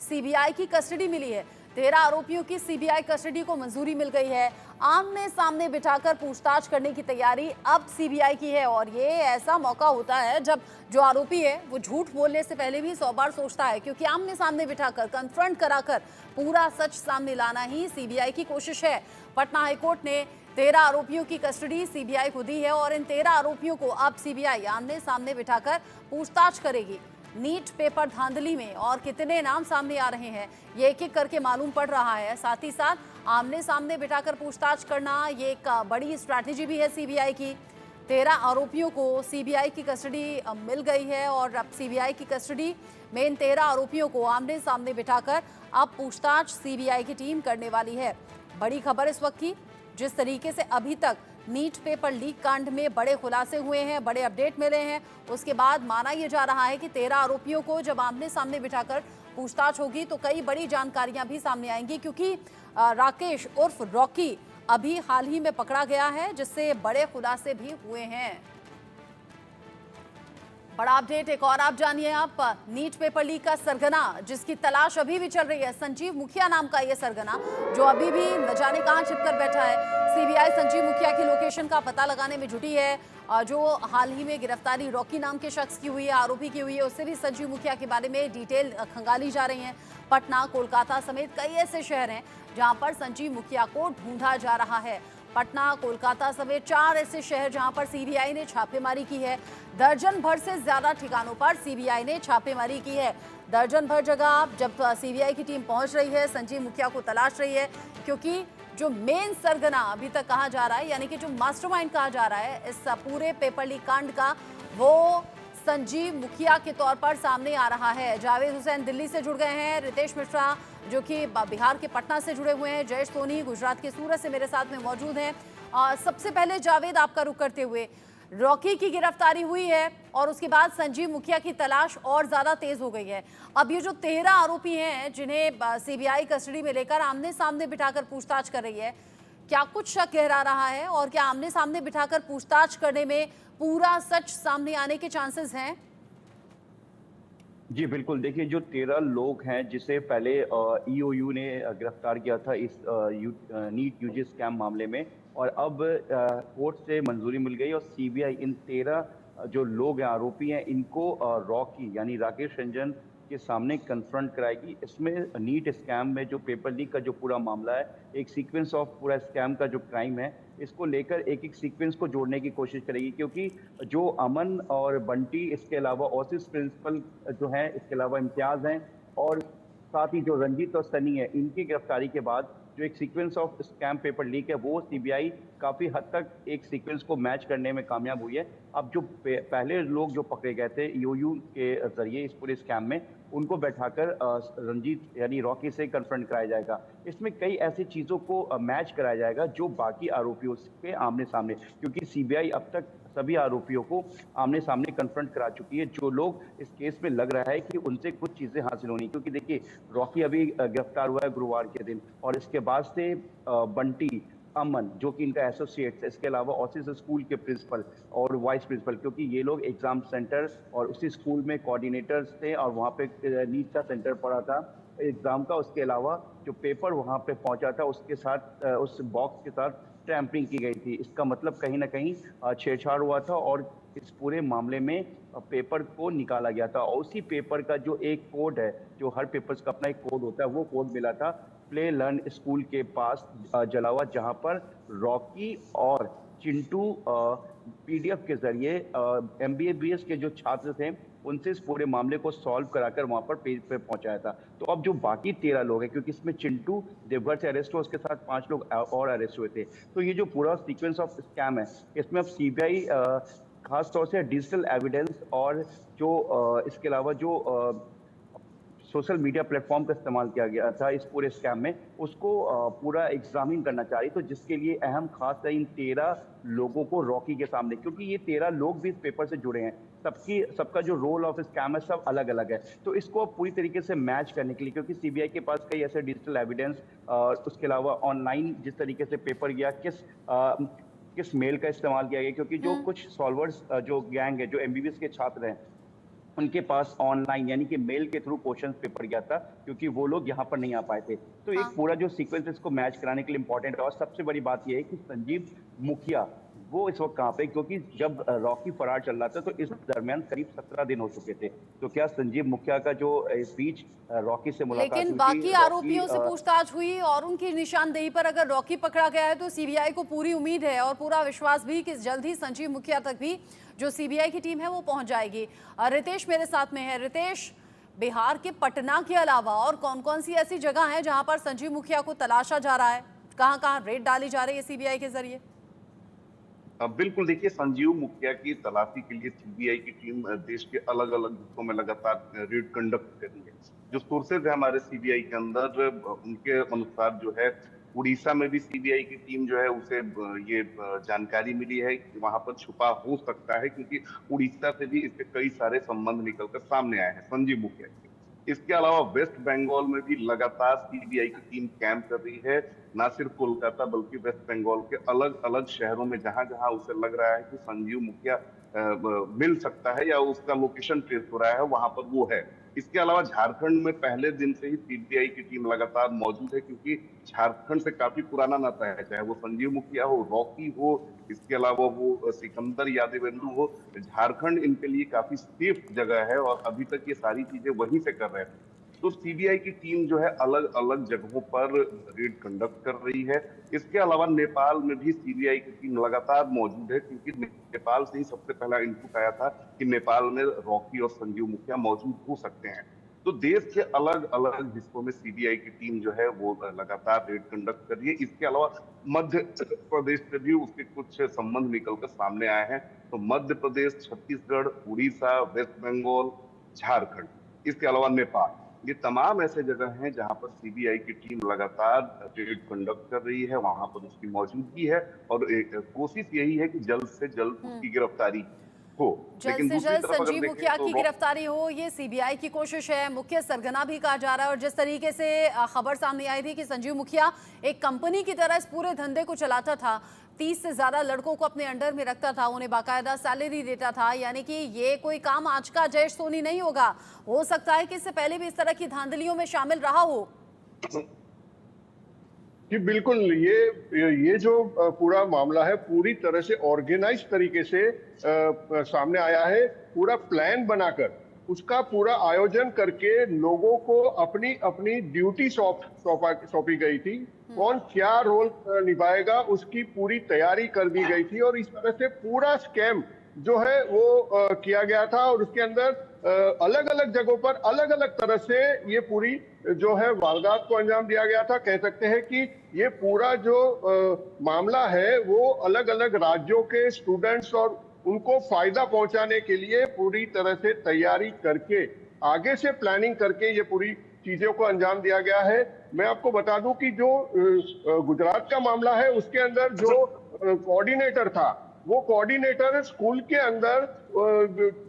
CBI की custody मिली है। 13 आरोपियों की सीबीआई कस्टडी को मंजूरी मिल गई है। आमने सामने बिठाकर पूछताछ करने की तैयारी अब सीबीआई की है और ये ऐसा मौका होता है जब जो आरोपी है वो झूठ बोलने से पहले भी 100 बार सोचता है, क्योंकि आमने सामने बिठाकर कन्फ्रंट कराकर पूरा सच सामने लाना ही सीबीआई की कोशिश है। पटना हाईकोर्ट ने 13 आरोपियों की कस्टडी सीबीआई को दी है और इन 13 आरोपियों को अब सीबीआई आमने सामने बिठाकर पूछताछ करेगी। नीट पेपर धांधली में और कितने नाम सामने आ रहे हैं ये एक एक करके मालूम पड़ रहा है। साथ ही साथ आमने सामने बिठाकर पूछताछ करना ये एक बड़ी स्ट्रैटेजी भी है सीबीआई की। 13 आरोपियों को सीबीआई की कस्टडी मिल गई है और अब सीबीआई की कस्टडी में इन 13 आरोपियों को आमने सामने बिठाकर अब पूछताछ सीबीआई की टीम करने वाली है। बड़ी खबर इस वक्त की, जिस तरीके से अभी तक नीट पेपर लीक कांड में बड़े खुलासे हुए हैं, बड़े अपडेट मिले हैं, उसके बाद माना यह जा रहा है कि 13 आरोपियों को जब आमने सामने बिठाकर पूछताछ होगी तो कई बड़ी जानकारियां भी सामने आएंगी, क्योंकि राकेश उर्फ रॉकी अभी हाल ही में पकड़ा गया है, जिससे बड़े खुलासे भी हुए हैं। बड़ा अपडेट एक और आप जानिए। आप नीट पेपर लीक का सरगना जिसकी तलाश अभी भी चल रही है, संजीव मुखिया नाम का ये सरगना जो अभी भी न जाने कहां छिपकर बैठा है। सीबीआई संजीव मुखिया की लोकेशन का पता लगाने में जुटी है। जो हाल ही में गिरफ्तारी रॉकी नाम के शख्स की हुई है, आरोपी की हुई है, उससे भी संजीव मुखिया के बारे में डिटेल खंगाली जा रही है। पटना, कोलकाता समेत कई ऐसे शहर हैं जहां पर संजीव मुखिया को ढूंढा जा रहा है। पटना, कोलकाता समेत 4 ऐसे शहर जहां पर सीबीआई ने छापेमारी की है। दर्जन भर से ज्यादा ठिकानों पर सीबीआई ने छापेमारी की है। दर्जन भर जगह जब सीबीआई की टीम पहुंच रही है, संजीव मुखिया को तलाश रही है, क्योंकि जो मेन सरगना अभी तक कहा जा रहा है, यानी कि जो मास्टरमाइंड कहा जा रहा है इस पूरे पेपर लीक कांड का, वो संजीव मुखिया के तौर पर सामने आ रहा है। जावेद हुसैन दिल्ली से जुड़ गए हैं, रितेश मिश्रा जो कि बिहार के पटना से जुड़े हुए हैं, जयेश सोनी गुजरात के सूरत से मेरे साथ में मौजूद हैं। सबसे पहले जावेद, आपका रुख करते हुए, रॉकी की गिरफ्तारी हुई है और उसके बाद संजीव मुखिया की तलाश और ज्यादा तेज हो गई है। अब ये जो 13 आरोपी हैं जिन्हें सीबीआई कस्टडी में लेकर आमने सामने बिठाकर पूछताछ कर रही है, क्या कुछ शक गहरा रहा है और क्या आमने सामने बिठाकर पूछताछ करने में पूरा सच सामने आने के चांसेस हैं? जी बिल्कुल, देखिए जो 13 लोग हैं जिसे पहले ईओयू ने गिरफ्तार किया था इस नीट यूजी स्कैम मामले में, और अब कोर्ट से मंजूरी मिल गई और सीबीआई इन 13 जो लोग हैं, आरोपी हैं, इनको रॉकी यानी राकेश रंजन के सामने कन्फ्रंट कराएगी। इसमें नीट स्कैम में जो पेपर लीक का जो पूरा मामला है, एक सीक्वेंस ऑफ पूरा स्कैम का जो क्राइम है, इसको लेकर एक एक सीक्वेंस को जोड़ने की कोशिश करेगी, क्योंकि जो अमन और बंटी, इसके अलावा ओसिस प्रिंसिपल जो हैं, इसके अलावा इम्तियाज हैं, और साथ ही जो रंजीत और सनी है, इनकी गिरफ्तारी के बाद जो एक sequence of scam paper leak है, वो सीबीआई काफी हद तक एक सीक्वेंस को मैच करने में कामयाब हुई है। अब जो पहले लोग जो पकड़े गए थे ईओयू के जरिए इस पूरे स्कैम में, उनको बैठाकर रंजीत यानी रॉकी से कन्फ्रंट कराया जाएगा। इसमें कई ऐसी चीजों को मैच कराया जाएगा जो बाकी आरोपियों के आमने सामने, क्योंकि सीबीआई अब तक सभी आरोपियों को आमने सामने कन्फ्रंट करा चुकी है। जो लोग इस केस में लग रहा है कि उनसे कुछ चीजें हासिल होनी, क्योंकि देखिए रॉकी अभी गिरफ्तार हुआ है गुरुवार के दिन, और इसके बाद से बंटी, अमन जो कि इनका एसोसिएट्स है, इसके अलावा ओसिस स्कूल के प्रिंसिपल और वाइस प्रिंसिपल, क्योंकि ये लोग एग्जाम सेंटर और उसी स्कूल में कोऑर्डिनेटर्स थे और वहाँ पे नीट का सेंटर पड़ा था एग्जाम का। उसके अलावा जो पेपर वहाँ पे पहुंचा था, उसके साथ उस बॉक्स के साथ टैंपरिंग की गई थी। इसका मतलब कहीं ना कहीं छेड़छाड़ हुआ था और इस पूरे मामले में पेपर को निकाला गया था। और उसी पेपर का जो एक कोड है, जो हर पेपर्स का अपना एक कोड होता है, वो कोड मिला था प्ले लर्न स्कूल के पास जलावा, जहां पर रॉकी और चिंटू पीडीएफ के जरिए एमबीबीएस के जो छात्र थे, उनसे इस पूरे मामले को सॉल्व कराकर वहां पर पेज पे पहुंचाया था। तो अब जो बाकी 13 लोग हैं, क्योंकि इसमें चिंटू देवघर से अरेस्ट हुआ, उसके साथ 5 लोग और अरेस्ट हुए थे, तो ये जो पूरा सीक्वेंस ऑफ स्कैम है, इसमें अब सीबीआई खास तौर से डिजिटल एविडेंस और जो इसके अलावा जो सोशल मीडिया प्लेटफॉर्म का इस्तेमाल किया गया था इस पूरे स्कैम में, उसको पूरा एग्जामिन करना चाह रही। तो जिसके लिए अहम खास है इन 13 लोगों को रॉकी के सामने, क्योंकि ये 13 लोग भी इस पेपर से जुड़े हैं, सबका जो रोल ऑफ स्कैम है सब अलग अलग है। तो इसको पूरी तरीके से मैच करने के लिए, क्योंकि सीबीआई के पास कई ऐसे डिजिटल एविडेंस, उसके अलावा ऑनलाइन जिस तरीके से पेपर गया, किस मेल का इस्तेमाल किया गया, क्योंकि जो कुछ सॉल्वर्स जो गैंग है, जो एमबीबीएस के छात्र हैं, उनके पास ऑनलाइन यानी कि मेल के थ्रू क्वेश्चन पेपर गया था, क्योंकि वो लोग यहाँ पर नहीं आ पाए थे। तो एक हाँ। पूरा जो सीक्वेंस इसको मैच कराने के लिए इम्पोर्टेंट है। और सबसे बड़ी बात ये है कि संजीव मुखिया वो इस वक्त कहाँ पे, क्योंकि जब रॉकी फरार चल रहा था तो इस दरमियान करीब 17 दिन हो चुके थे। तो क्या संजीव मुखिया का जो इस बीच रॉकी से मुलाकात लेकिन हुई थी, बाकी रॉकी आरोपियों से पूछताछ हुई और उनकी निशानदेही पर अगर रॉकी पकड़ा गया है तो सीबीआई को पूरी उम्मीद है और पूरा विश्वास भी कि जल्द ही संजीव मुखिया तक भी जो सीबीआई की टीम है वो पहुंच जाएगी। रितेश मेरे साथ में है। रितेश, बिहार के पटना के अलावा और कौन कौन सी ऐसी जगह है जहां पर संजीव मुखिया को तलाशा जा रहा है, कहां कहां रेड डाली जा रही है सीबीआई के जरिए? बिल्कुल, देखिए, संजीव मुखिया की तलाशी के लिए सीबीआई की टीम देश के अलग अलग हिस्सों में लगातार रेड कंडक्ट कर रही है। जो सोर्सेज है हमारे सीबीआई के अंदर, उनके अनुसार जो है उड़ीसा में भी सीबीआई की टीम जो है उसे ये जानकारी मिली है कि वहां पर छुपा हो सकता है, क्योंकि उड़ीसा से भी इसके कई सारे संबंध निकलकर सामने आए हैं संजीव मुखिया के। इसके अलावा वेस्ट बंगाल में भी लगातार सीबीआई की टीम कैंप कर रही है। ना सिर्फ कोलकाता बल्कि वेस्ट बंगाल के अलग अलग शहरों में जहां जहां उसे लग रहा है कि संजीव मुखिया मिल सकता है या उसका लोकेशन ट्रेस हो रहा है, वहां पर वो है। इसके अलावा झारखंड में पहले दिन से ही सीबीआई की टीम लगातार मौजूद है, क्योंकि झारखंड से काफी पुराना नाता है, चाहे वो संजीव मुखिया हो, रॉकी हो, इसके अलावा वो सिकंदर यादवेंद्र हो। झारखंड इनके लिए काफी सेफ जगह है और अभी तक ये सारी चीजें वहीं से कर रहे हैं। तो सीबीआई की टीम जो है अलग अलग जगहों पर रेड कंडक्ट कर रही है। इसके अलावा नेपाल में भी सीबीआई की टीम लगातार मौजूद है, क्योंकि नेपाल से ही सबसे पहला इनपुट आया था कि नेपाल में रॉकी और संजीव मुखिया मौजूद हो सकते हैं। तो देश के अलग अलग हिस्सों में सीबीआई की टीम जो है वो लगातार रेड कंडक्ट कर रही है। इसके अलावा मध्य प्रदेश से भी उसके कुछ संबंध निकलकर सामने आए हैं। तो मध्य प्रदेश, छत्तीसगढ़, उड़ीसा, वेस्ट बंगाल, झारखंड, इसके अलावा नेपाल, ये तमाम ऐसे जगह हैं जहां पर सीबीआई की टीम लगातार रेड कंडक्ट कर रही है, वहां पर उसकी मौजूदगी है और कोशिश यही है कि जल्द से जल्द उसकी गिरफ्तारी हो। जल्द लेकिन से दूसरी जल्द तरफ अगर संजीव देखें मुखिया तो की गिरफ्तारी हो, ये सीबीआई की कोशिश है। मुख्य सरगना भी कहा जा रहा है और जिस तरीके से खबर सामने आई थी कि संजीव मुखिया एक कंपनी की तरह इस पूरे धंधे को चलाता था, 30 से ज्यादा लड़कों को अपने अंडर में रखता था, उन्हें बाकायदा सैलरी देता था, यानी कि ये कोई काम आज का जयेश सोनी नहीं होगा। हो सकता है कि इससे पहले भी इस तरह की धांधलियों में शामिल रहा हो। जी बिल्कुल, ये जो पूरा मामला है पूरी तरह से ऑर्गेनाइज तरीके से सामने आया है। पूरा प्लान बनाकर उसका पूरा आयोजन करके लोगों को अपनी अपनी ड्यूटी सौंपी गई थी। कौन क्या रोल निभाएगा उसकी पूरी तैयारी कर दी गई थी और इस तरह से पूरा स्कैम जो है वो किया गया था और उसके अंदर अलग अलग जगहों पर अलग अलग तरह से ये पूरी जो है वारदात को अंजाम दिया गया था। कह सकते हैं कि ये पूरा जो मामला है वो अलग अलग राज्यों के स्टूडेंट्स और उनको फायदा पहुंचाने के लिए पूरी तरह से तैयारी करके आगे से प्लानिंग करके ये पूरी चीजों को अंजाम दिया गया है। मैं आपको बता दूं कि जो गुजरात का मामला है उसके अंदर जो कोऑर्डिनेटर था वो कोऑर्डिनेटर स्कूल के अंदर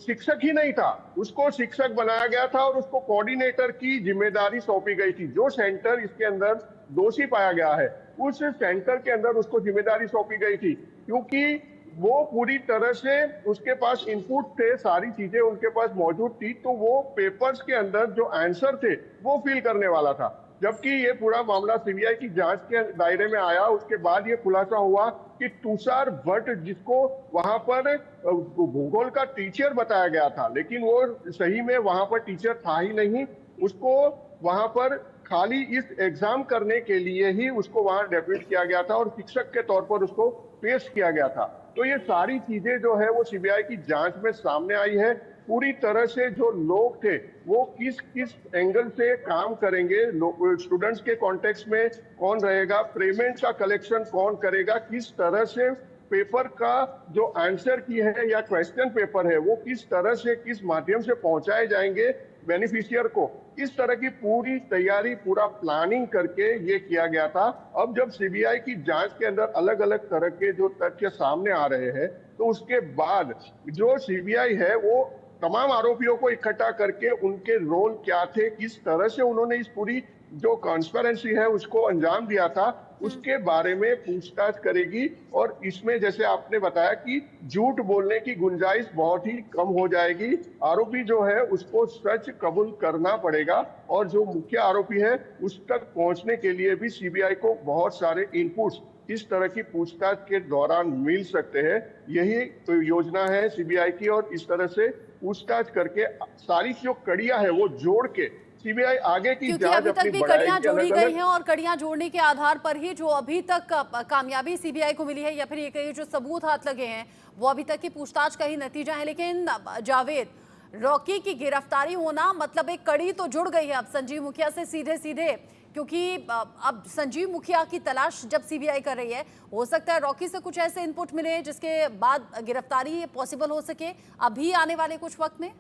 शिक्षक ही नहीं था, उसको शिक्षक बनाया गया था और उसको कोऑर्डिनेटर की जिम्मेदारी सौंपी गई थी। जो सेंटर इसके अंदर दोषी पाया गया है उस सेंटर के अंदर उसको जिम्मेदारी सौंपी गई थी, क्योंकि वो पूरी तरह से उसके पास इनपुट थे, सारी चीजें उनके पास मौजूद थी, तो वो पेपर्स के अंदर जो आंसर थे वो फिल करने वाला था। जबकि ये पूरा मामला सीबीआई की जांच के दायरे में आया उसके बाद ये खुलासा हुआ कि तुषार भट्ट, जिसको वहां पर भूगोल का टीचर बताया गया था लेकिन वो सही में वहां पर टीचर था ही नहीं, उसको वहां पर खाली इस एग्जाम करने के लिए ही उसको वहां डेप्यूट किया गया था और शिक्षक के तौर पर उसको पेश किया गया था। तो ये सारी चीजें जो है वो सीबीआई की जांच में सामने आई है। पूरी तरह से जो लोग थे वो किस किस एंगल से काम करेंगे, स्टूडेंट्स के कॉन्टेक्स्ट में कौन रहेगा, पेमेंट का कलेक्शन कौन करेगा, किस तरह से पेपर का जो आंसर की है या क्वेश्चन पेपर है वो किस तरह से किस माध्यम से पहुंचाए जाएंगे बेनिफिशियर को, इस तरह की पूरी तैयारी पूरा प्लानिंग करके ये किया गया था। अब जब सीबीआई की जांच के अंदर अलग अलग तरह के जो तथ्य सामने आ रहे हैं तो उसके बाद जो सीबीआई है वो तमाम आरोपियों को इकट्ठा करके उनके रोल क्या थे, किस तरह से उन्होंने इस पूरी जो कॉन्स्पिरेसी है उसको अंजाम दिया था, उसके बारे में पूछताछ करेगी। और इसमें जैसे आपने बताया कि झूठ बोलने की गुंजाइश बहुत ही कम हो जाएगी। आरोपी जो है उसको सच कबूल करना पड़ेगा और जो मुख्य आरोपी है उस तक पहुंचने के लिए भी सीबीआई को बहुत सारे इनपुट्स इस तरह की पूछताछ के दौरान मिल सकते हैं। यही तो योजना है सीबीआई की और इस तरह से पूछताछ करके सारी जो कड़ियां है वो जोड़ के सीबीआई आगे की क्योंकि जांच अभी तक अपनी भी कड़ियां बढ़ाएगी। जोड़ी अलग-अलग गई हैं और कड़ियां जोड़ने के आधार पर ही जो अभी तक कामयाबी सीबीआई को मिली है या फिर ये कहिए जो सबूत हाथ लगे हैं वो अभी तक की पूछताछ का ही नतीजा है। लेकिन जावेद, रॉकी की गिरफ्तारी होना मतलब एक कड़ी तो जुड़ गई है अब संजीव मुखिया से सीधे सीधे, क्योंकि अब संजीव मुखिया की तलाश जब सीबीआई कर रही है, हो सकता है रॉकी से कुछ ऐसे इनपुट मिले जिसके बाद गिरफ्तारी पॉसिबल हो सके अभी आने वाले कुछ वक्त में।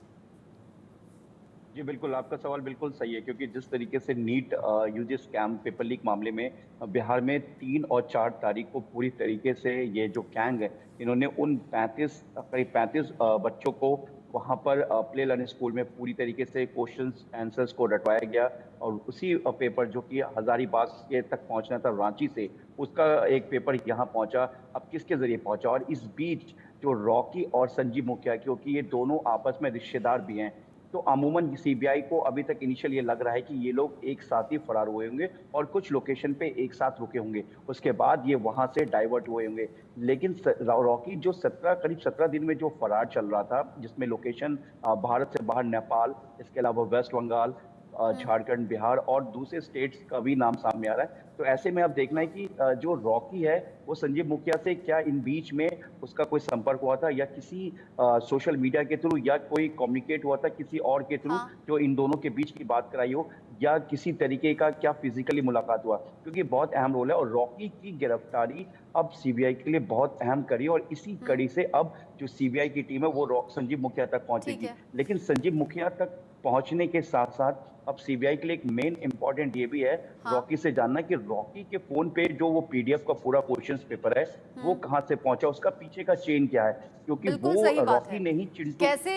जी बिल्कुल, आपका सवाल बिल्कुल सही है, क्योंकि जिस तरीके से NEET UG scam paper leak मामले में बिहार में 3 और 4 तारीख को पूरी तरीके से ये जो गैंग है इन्होंने उन करीब 35 बच्चों को वहाँ पर प्ले लर्निंग स्कूल में पूरी तरीके से क्वेश्चंस आंसर्स को रटवाया गया और उसी पेपर जो कि हजारीबाग के तक पहुँचना था रांची से, उसका एक पेपर यहाँ पहुँचा। अब किसके जरिए पहुँचा? और इस बीच जो रॉकी और संजीव मुखिया, क्योंकि ये दोनों आपस में रिश्तेदार भी हैं, तो अमूमन सीबीआई को अभी तक इनिशियल ये लग रहा है कि ये लोग एक साथ ही फरार हुए होंगे और कुछ लोकेशन पे एक साथ रुके होंगे, उसके बाद ये वहां से डाइवर्ट हुए होंगे। लेकिन रॉकी जो करीब 17 दिन में जो फरार चल रहा था, जिसमें लोकेशन भारत से बाहर नेपाल, इसके अलावा वेस्ट बंगाल, झारखंड, बिहार और दूसरे स्टेट्स का भी नाम सामने आ रहा है। तो ऐसे में अब देखना है कि जो रॉकी है वो संजीव मुखिया से क्या इन बीच में उसका कोई संपर्क हुआ था या किसी सोशल मीडिया के थ्रू या कोई कम्युनिकेट हुआ था किसी और के थ्रू जो इन दोनों के बीच की बात कराई हो, या किसी तरीके का क्या फिजिकली मुलाकात हुआ, क्योंकि बहुत अहम रोल है। और रॉकी की गिरफ्तारी अब सीबीआई के लिए बहुत अहम कड़ी है और इसी कड़ी से अब जो सीबीआई की टीम है वो संजीव मुखिया तक पहुंचेगी। लेकिन संजीव मुखिया तक पहुंचने के साथ साथ अब सीबीआई के लिए एक मेन इंपॉर्टेंट ये भी है रॉकी से जानना कि रॉकी के फोन पे जो वो पीडीएफ का पूरा क्वेश्चंस पेपर है वो कहां से पहुंचा, उसका पीछे का चेन क्या है, क्योंकि वो रॉकी ने ही चिंटू कैसे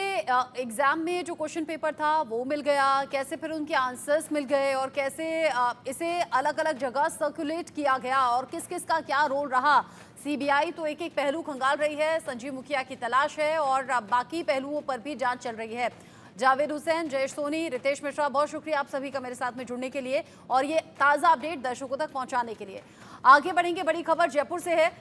एग्जाम में जो क्वेश्चन पेपर था वो मिल गया, कैसे फिर उनके आंसर्स मिल गए और कैसे इसे अलग अलग जगह सर्कुलेट किया गया और किस किस का क्या रोल रहा। सीबीआई तो एक एक पहलू खंगाल रही है, संजीव मुखिया की तलाश है और बाकी पहलुओं पर भी जांच चल रही है। जावेद हुसैन, जयेश सोनी, रितेश मिश्रा, बहुत शुक्रिया आप सभी का मेरे साथ में जुड़ने के लिए और ये ताज़ा अपडेट दर्शकों तक पहुंचाने के लिए। आगे बढ़ेंगे, बड़ी खबर जयपुर से है।